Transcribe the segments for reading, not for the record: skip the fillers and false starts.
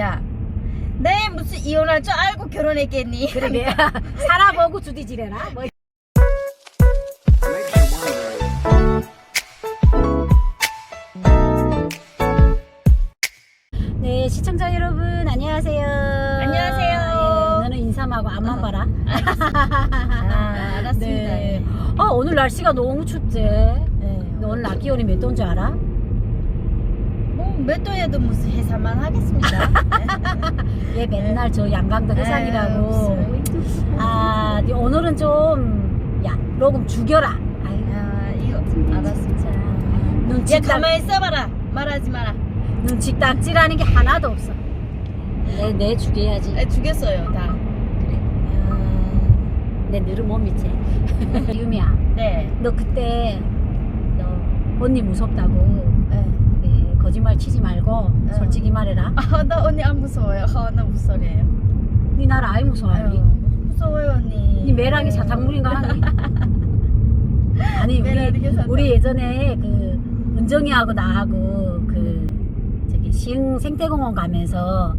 야, 내 무슨 이혼할 줄 알고 결혼했겠니? 그러게. 살아보고 주디지래라. 뭐. 네, 시청자 여러분 안녕하세요. 안녕하세요. 네, 너는 인사하고 앞만 봐라. 아, 알았습니다. 네. 오늘 날씨가 너무 춥지. 네. 너 오늘 낮 기온이 몇 도인 줄 알아? 몇 도에도 무슨 해산만 하겠습니다. 얘 맨날 저 양강도 해산이라고. 아, 네, 오늘은 좀, 야, 로금 죽여라. 아이고, 아, 이거 알았습니다. 눈치 야, 가만히 있어봐라. 말하지 마라. 눈치 딱지라는 게 하나도 없어. 내 죽여야지. 아, 죽였어요, 다. 내 늘은 못 믿지. 유미야, 네. 너 그때 너 언니 무섭다고 네. 거짓말 치지 말고 네. 솔직히 말해라. 아, 나 언니 안 무서워요. 아, 나 무슨 소리예요? 니 나를 아예 무서워하니? 아유, 무서워요, 언니. 니 매랑이 사탕물인가 하니? 아니 매랑이 사탕. 우리 예전에 그 은정이하고 나하고 그 저기 시흥 생태공원 가면서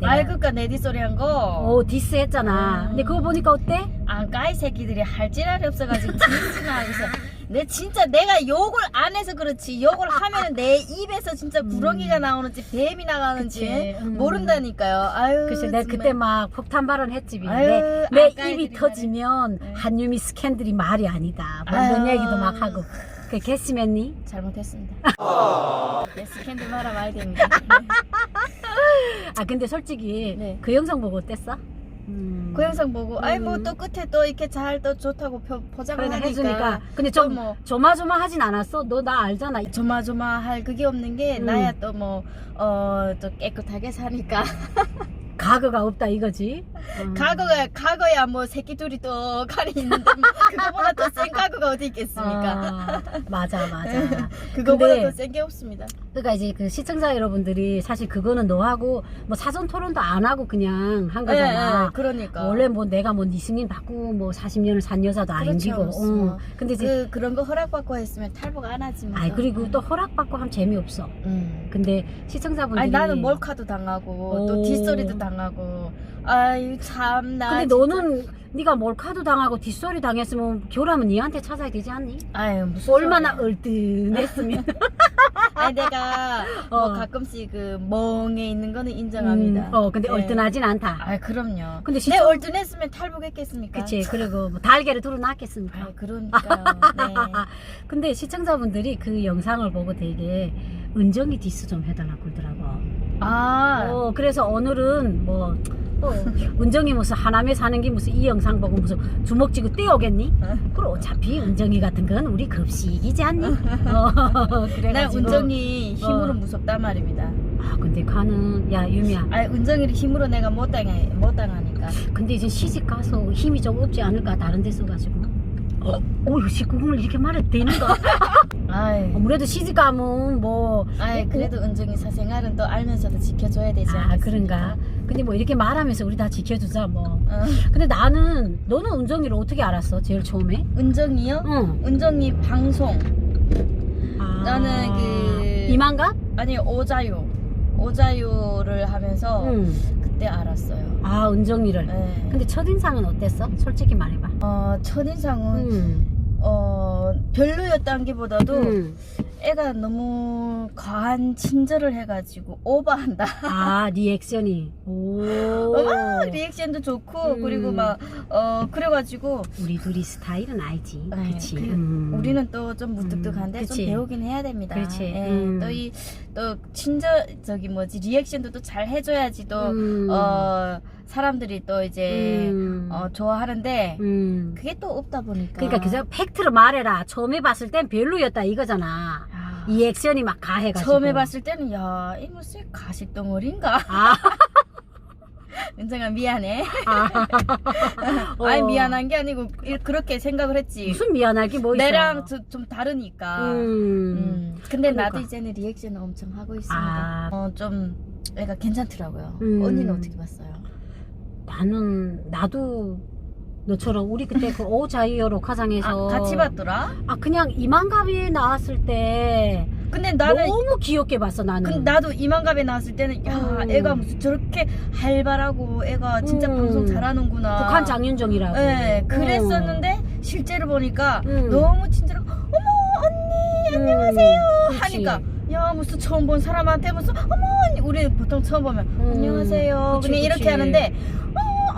아이, 그니까 내디 소리 한 거. 디스 했잖아. 근데 그거 보니까 어때? 안 까이 새끼들이 할 지랄이 없어가지고 디스나 하고서 내 진짜 내가 욕을 안 해서 그렇지 욕을 하면은 내 입에서 진짜 구렁이가 나오는지 뱀이 나가는지 그치. 모른다니까요. 아유. 글쎄 내가 정말. 그때 막 폭탄 발언했지. 아유, 내 아까 입이 애들이 터지면 네. 한유미 스캔들이 말이 아니다. 뭐 이런 아유. 얘기도 막 하고. 그 개심했니? 잘못했습니다. 네, 스캔들 말아 봐야 됩니다. 아 근데 솔직히 네. 그 영상 보고 어땠어? 그 영상 보고 아이 뭐 또 끝에 또 이렇게 잘 또 좋다고 포장을 그래 하니까 해주니까. 근데 또 좀 뭐 조마조마하진 않았어? 너 나 알잖아. 조마조마할 그게 없는 게 나야 또 뭐 또 깨끗하게 사니까 가거가 없다 이거지. 과거야 뭐 새끼 둘이 또 칼이 있는데 뭐 그거보다 더 센 과거가 어디 있겠습니까? 맞아. 그거보다 근데 더 센 게 없습니다. 그러니까 이제 그 시청자 여러분들이 사실 그거는 너하고 뭐 사전 토론도 안 하고 그냥 한 거잖아. 그러니까 원래 뭐 내가 뭐 네 승인 받고 뭐 40년을 산 여자도 아니고. 그렇죠. 근데 이제 그런 거 허락받고 했으면 탈북 안 하지만. 아이 그리고 또 허락받고 하면 재미없어. 근데 시청자분들이 아니 나는 몰카도 당하고 또 뒷소리도 당하고 아유 참나. 근데 너는 네가 몰카도 당하고 뒷소리 당했으면 결혼하면 니한테 찾아야 되지 않니? 아유 무슨 얼마나 소리야. 얼뜬했으면. 아니 내가 뭐 가끔씩 그 멍에 있는 거는 인정합니다. 근데 네. 얼뜬하진 않다. 아 그럼요. 근데 내 얼뜬했으면 탈북했겠습니까? 그치. 그리고 뭐 달걀을 두루 낳겠습니까? 아 그러니까요. 네. 근데 시청자분들이 그 영상을 보고 되게 은정이 디스 좀 해달라고 그러더라고. 아 그래서 오늘은 뭐 또 은정이 무슨 하남에 사는 게 무슨 이 영상 보고 무슨 주먹 쥐고 뛰어오겠니? 그럼 어차피 은정이 같은 건 우리 급식이지 않니? 난 그래가지고 은정이 힘으로 무섭단 말입니다. 아 근데 가는 야 유미야. 아니 은정이를 힘으로 내가 못 당하니까. 근데 이제 시집 가서 힘이 좀 없지 않을까 다른 데 써가지고. 이거 19금을 이렇게 말해도 되는가? 아이. 아무래도 시집 가면 뭐. 아이 그래도 은정이 사생활은 또 알면서도 지켜줘야 되지 않겠습니까? 그런가? 근데 뭐 이렇게 말하면서 우리 다 지켜주자 뭐. 어. 근데 너는 은정이를 어떻게 알았어? 제일 처음에? 은정이요? 응. 은정이 방송. 나는 이만갑? 아니 오자유를 하면서 응. 그때 알았어요. 아 은정이를. 네. 근데 첫인상은 어땠어? 솔직히 말해봐. 첫인상은 별로였다는 게보다도 응. 애가 너무 과한 친절을 해가지고 오버한다. 아 리액션이. 오. 리액션도 좋고 그리고 막 그래가지고 우리 둘이 스타일은 알지. 네, 그치. 우리는 또 좀 무뚝뚝한데 좀 그치. 배우긴 해야 됩니다. 그렇지. 예, 또 친절 리액션도 또 잘 해줘야지 또 사람들이 또 이제 좋아하는데 그게 또 없다 보니까. 그러니까 그저 팩트로 말해라. 처음에 봤을 땐 별로였다 이거잖아. 이 액션이 막 가해가지고. 처음에 봤을 때는 야, 이 무슨 가식덩어리인가? 은정아 미안해. 아니 미안한 게 아니고 그렇게 생각을 했지. 무슨 미안하기 뭐 있어. 내랑 좀 다르니까. 근데 그러니까. 나도 이제는 리액션을 엄청 하고 있습니다. 좀 애가 괜찮더라고요. 언니는 어떻게 봤어요? 나도 너처럼 우리 그때 그 오자이어 녹화장에서 같이 봤더라? 그냥 이만갑이 나왔을 때 근데 나는 너무 귀엽게 봤어 나는. 근데 나도 이만갑에 나왔을 때는 야 애가 무슨 저렇게 활발하고 애가 진짜 방송 잘하는구나. 북한 장윤정이라고. 네, 그랬었는데 실제로 보니까 너무 친절하고 어머 언니 안녕하세요 그렇지. 하니까 야 무슨 처음 본 사람한테 무슨 어머 언니 우리 보통 처음 보면 안녕하세요 그치, 그냥 이렇게 그치. 하는데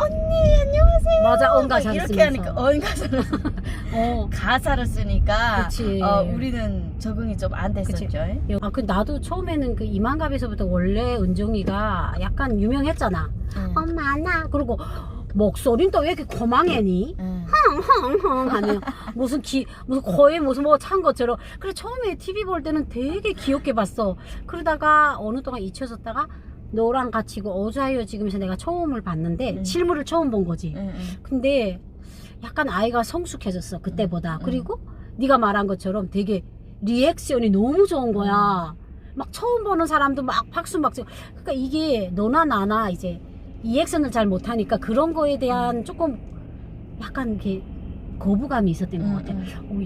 언니 안녕하세요 맞아, 언가사를 이렇게 쓰면서. 하니까 언가사를 가사를 쓰니까 그치. 우리는 적응이 좀 안 됐었죠. 그 나도 처음에는 그 이만갑에서부터 원래 은정이가 약간 유명했잖아. 엄마 나 그리고 목소리는 또 왜 이렇게 고망해니? 흥흥흥 하네요. 무슨 코에 무슨 뭐 찬 것처럼. 그래 처음에 TV 볼 때는 되게 귀엽게 봤어. 그러다가 어느 동안 잊혀졌다가 너랑 같이 그 어자이어 지금에서 내가 처음을 봤는데 실물을 처음 본 거지. 근데 약간 아이가 성숙해졌어 그때보다. 그리고 네가 말한 것처럼 되게 리액션이 너무 좋은 거야. 막 처음 보는 사람도 막 박수 막 치고. 그러니까 이게 너나 나나 이제 리액션을 잘 못하니까 그런 거에 대한 조금 약간 이렇게 거부감이 있었던 것 같아.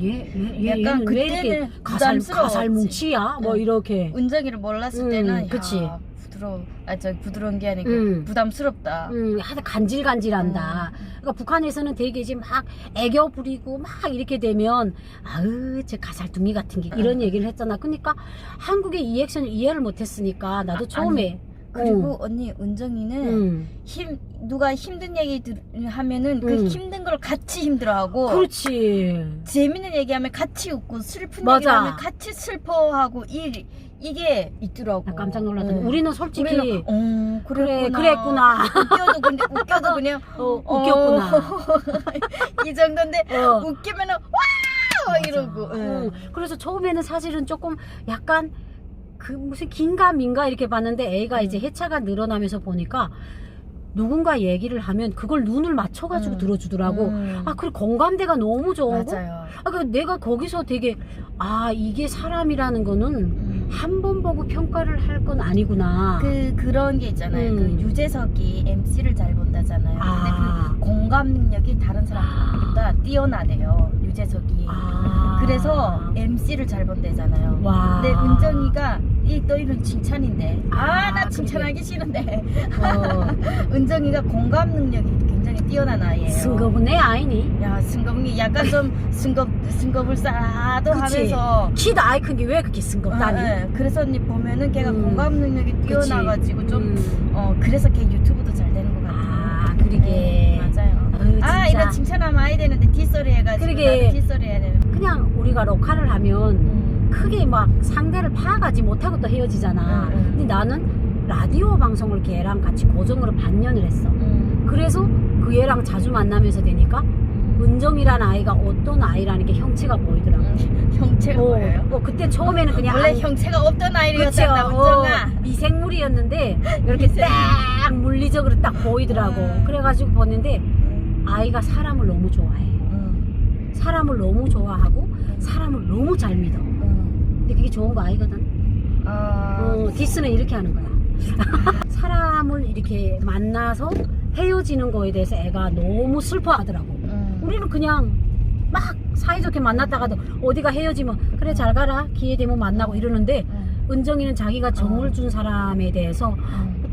얘 약간 얘는 왜 이렇게 그때는 가살 부담스러웠지. 뭉치야? 뭐 이렇게. 은정이를 몰랐을 때는 그치. 야, 부드러운 게 아니고 부담스럽다. 하여튼 간질간질한다. 그러니까 북한에서는 되게 이제 막 애교 부리고 막 이렇게 되면 아으 저 가살둥이 같은 게 이런 얘기를 했잖아. 그러니까 한국의 리액션을 이해를 못했으니까 나도 처음에 그리고 언니 은정이는 누가 힘든 얘기 하면은 그 힘든 걸 같이 힘들어하고 그렇지. 재밌는 얘기하면 같이 웃고 슬픈 맞아. 얘기하면 같이 슬퍼하고 이게 있더라고. 나 깜짝 놀랐더니 우리는 솔직히 우리는, 그래 그랬구나. 웃겨도 그냥 웃겼구나. 이 정도인데 웃기면은 와 이러고. 그래서 처음에는 사실은 조금 약간 그 무슨 긴가민가 이렇게 봤는데 애가 이제 회차가 늘어나면서 보니까 누군가 얘기를 하면 그걸 눈을 맞춰가지고 들어주더라고. 그리고 공감대가 너무 좋은 거. 맞아요. 그 내가 거기서 되게 이게 사람이라는 거는 한 번 보고 평가를 할 건 아니구나. 그런 게 있잖아요. 그 유재석이 MC를 잘 본다잖아요. 근데 그 공감 능력이 다른 사람들보다 뛰어나대요. 유재석이. 그래서 MC를 잘 본대잖아요. 와. 근데 은정이가 또 이런 칭찬인데. 나 그래. 칭찬하기 싫은데. 은정이가 공감 능력이 굉장히 뛰어난 아이예요. 승겁은 내 아이니? 야, 승겁이 약간 좀 승겁을 싸도 하면서. 키도 아이 큰 게 왜 그렇게 승겁다니? 네. 그래서 언니 보면은 걔가 공감 능력이 뛰어나가지고 좀 그래서 걔 유튜브도 잘 되는 것 같아요. 그러게. 맞아요. 진짜. 이런 칭찬하면 아이 되는데 뒷소리 해가지고 그러게. 나도 뒷소리 해야 되는. 그냥 우리가 녹화를 하면 크게 막 상대를 파악하지 못하고 또 헤어지잖아. 근데 나는 라디오 방송을 걔랑 같이 고정으로 반년을 했어. 그래서 그 애랑 자주 만나면서 되니까 은정이라는 아이가 어떤 아이라는 게 형체가 보이더라고. 형체가 보여요? 그때 처음에는 그냥 원래 형체가 없던 아이였잖아, 은정아. 미생물이었는데 이렇게 딱 물리적으로 딱 보이더라고. 그래가지고 봤는데 아이가 사람을 너무 좋아해. 사람을 너무 좋아하고 사람을 너무 잘 믿어. 근데 그게 좋은 거 아니거든. 디스는 이렇게 하는 거야. 사람을 이렇게 만나서 헤어지는 거에 대해서 애가 너무 슬퍼하더라고. 우리는 그냥 막 사이좋게 만났다가도 어디가 헤어지면 그래 잘 가라 기회 되면 만나고 이러는데 은정이는 자기가 정을 준 사람에 대해서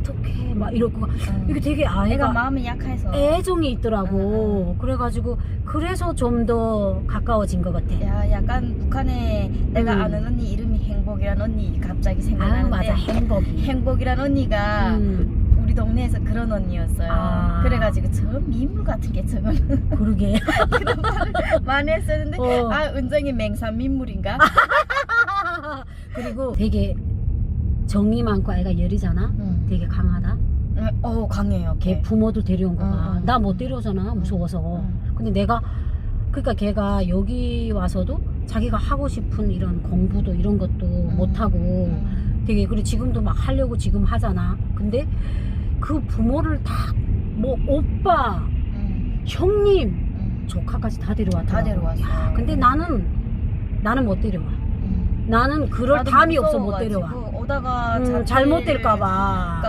어떡해 막 이러고 이게 되게 애가 아이가 마음이 약해서 애정이 있더라고. 그래가지고 그래서 좀 더 가까워진 것 같아. 야, 약간 북한에 내가 아는 언니 이름이 행복이란 언니 갑자기 생각나는데 맞아 행복이. 행복이란 언니가 우리 동네에서 그런 언니였어요. 그래가지고 저 민물 같은 게 저거는 그러게. 그런 말을 많이 했었는데 은정이 맹산 민물인가? 그리고 되게 정이 많고 애가 열이잖아. 되게 강하다. 강해요. 걔 부모도 데려온 거가 나 못 데려오잖아 무서워서. 근데 내가 그러니까 걔가 여기 와서도 자기가 하고 싶은 이런 공부도 이런 것도 못하고 되게 그래 지금도 막 하려고 지금 하잖아. 근데 그 부모를 다 뭐 오빠 형님 조카까지 다 데려왔다. 다 데려왔어. 야, 근데 나는 못 데려와. 나는 그럴 담이 없어 못 데려와. 오다가 잘못될까봐.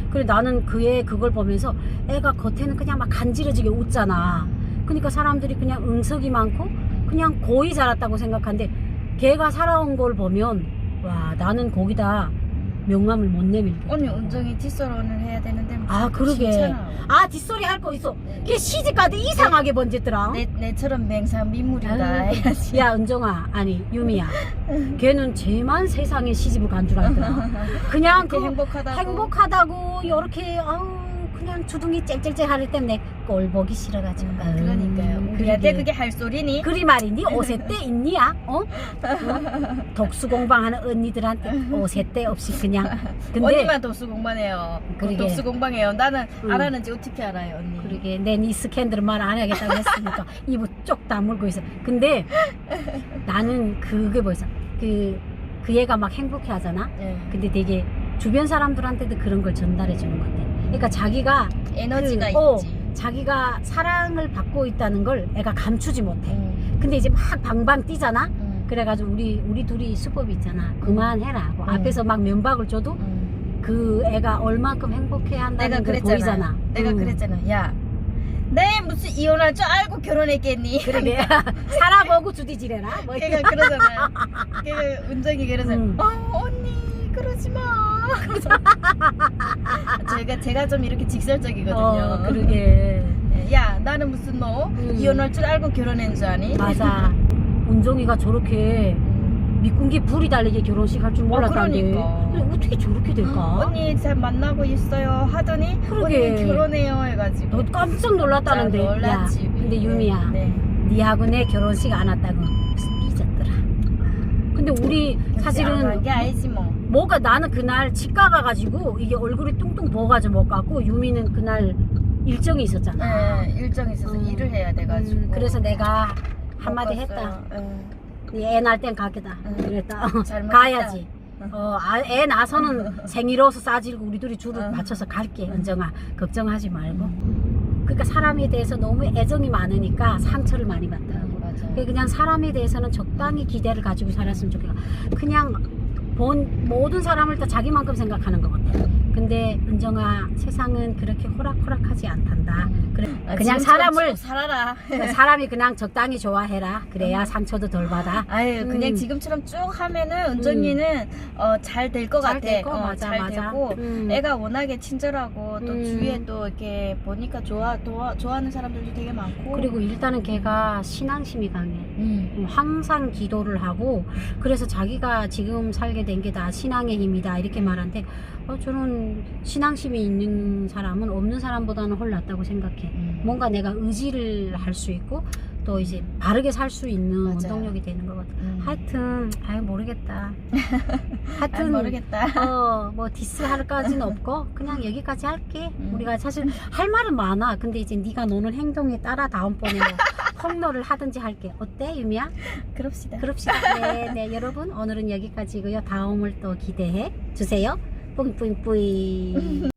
그래 나는 그걸 보면서 애가 겉에는 그냥 막 간지러지게 웃잖아. 그러니까 사람들이 그냥 응석이 많고 그냥 고이 자랐다고 생각하는데 걔가 살아온 걸 보면 와 나는 거기다 명함을 못 내밀겠다. 언니 은정이 뒷설언을 해야 되는데 아 그러게. 진짜나. 아 뒷소리 할 거 있어. 걔 시집가도 이상하게 번졌더라. 내처럼 맹상 민물이다 해야지. 야 은정아 아니 유미야 걔는 쟤만 세상에 시집을 간 줄 알더라. 그냥 그 행복하다고 이렇게 아우 그냥 주둥이 쨍쨍쨍 하를 때문에 꼴 보기 싫어가지고. 그러니까요. 우리한테 그게 할 소리니? 그리 말이니? 옷에 때 있니야? 어? 독수 공방하는 언니들한테 옷에 때 없이 그냥. 근데 언니만 독수 공방해요. 그러게. 독수 공방해요. 나는 알았는지 어떻게 알아요, 언니? 그러게 내 니 스캔들 말 안 하겠다고 했으니까 입을 쪽 다물고 있어. 근데 나는 그게 뭐였어? 그 얘가 막 행복해 하잖아? 네. 근데 되게 주변 사람들한테도 그런 걸 전달해 주는 것 같아. 그러니까 자기가 에너지가 있지. 자기가 사랑을 받고 있다는 걸 애가 감추지 못해. 근데 이제 막 방방 뛰잖아. 그래가지고 우리 둘이 수법이 있잖아. 그만해라. 뭐 앞에서 막 면박을 줘도 그 애가 얼만큼 행복해 한다는 걸 보이잖아. 내가 그랬잖아. 야, 내 무슨 이혼할 줄 알고 결혼했겠니? 그러게. 살아보고 주디지래라. 뭐 걔가 그러잖아요. 걔가 은정이 그러잖아요. 언니 그러지 마. 제가 좀 이렇게 직설적이거든요. 그러게. 야, 나는 무슨 너 이혼할 줄 알고 결혼한 줄 아니? 맞아. 은정이가 저렇게 미군기 불이 달리게 결혼식 할 줄 몰랐다는데. 그러니까. 근데 어떻게 저렇게 될까? 언니 잘 만나고 있어요 하더니 그러게. 언니 결혼해요 해가지고 너 깜짝 놀랐다는데. 놀랐지. 야, 근데 유미야. 니하고 내 결혼식 안 왔다고 삐졌더라. 근데 우리 사실은 게 아니지 뭐. 뭐가 나는 그날 치과 가가지고 이게 얼굴이 뚱뚱 부어가지고 못 갔고 유미는 그날 일정이 있었잖아. 네, 일정이 있어서 일을 해야 돼가지고. 그래서 내가 한마디 못 했다. 갔어요. 애 낳을 땐 가겠다. 그랬다. 잘못했다. 가야지. 애 낳아서는 생이로워서 싸지고 우리 둘이 줄을 맞춰서 갈게. 은정아 걱정하지 말고. 그러니까 사람에 대해서 너무 애정이 많으니까 상처를 많이 받더라고. 맞아요. 그냥 사람에 대해서는 적당히 기대를 가지고 살았으면 좋겠다. 그냥 모든 사람을 다 자기만큼 생각하는 것 같아. 근데 은정아 세상은 그렇게 호락호락하지 않단다. 그냥 사람을 살아라. 사람이 그냥 적당히 좋아해라. 그래야 상처도 덜 받아. 아유 그냥 지금처럼 쭉 하면은 은정이는 잘 될 것 같아. 맞아, 잘 맞아. 되고 애가 워낙에 친절하고 또 주위에 또 이렇게 보니까 좋아하는 사람들도 되게 많고. 그리고 일단은 걔가 신앙심이 강해. 항상 기도를 하고 그래서 자기가 지금 살게 된 게 다 신앙의 힘이다 이렇게 말하는데 저는 신앙심이 있는 사람은 없는 사람보다는 훨 낫다고 생각해. 뭔가 내가 의지를 할 수 있고 또 이제 바르게 살 수 있는 맞아요. 원동력이 되는 것 같아. 하여튼 모르겠다. 하여튼 모르겠다. 뭐 디스할까지는 없고 그냥 여기까지 할게. 우리가 사실 할 말은 많아. 근데 이제 네가 노는 행동에 따라 다음번에 뭐 폭로를 하든지 할게. 어때 유미야? 그럽시다. 네, 여러분 오늘은 여기까지고요. 다음을 또 기대해 주세요. 뿌잉뿌잉뿌잉.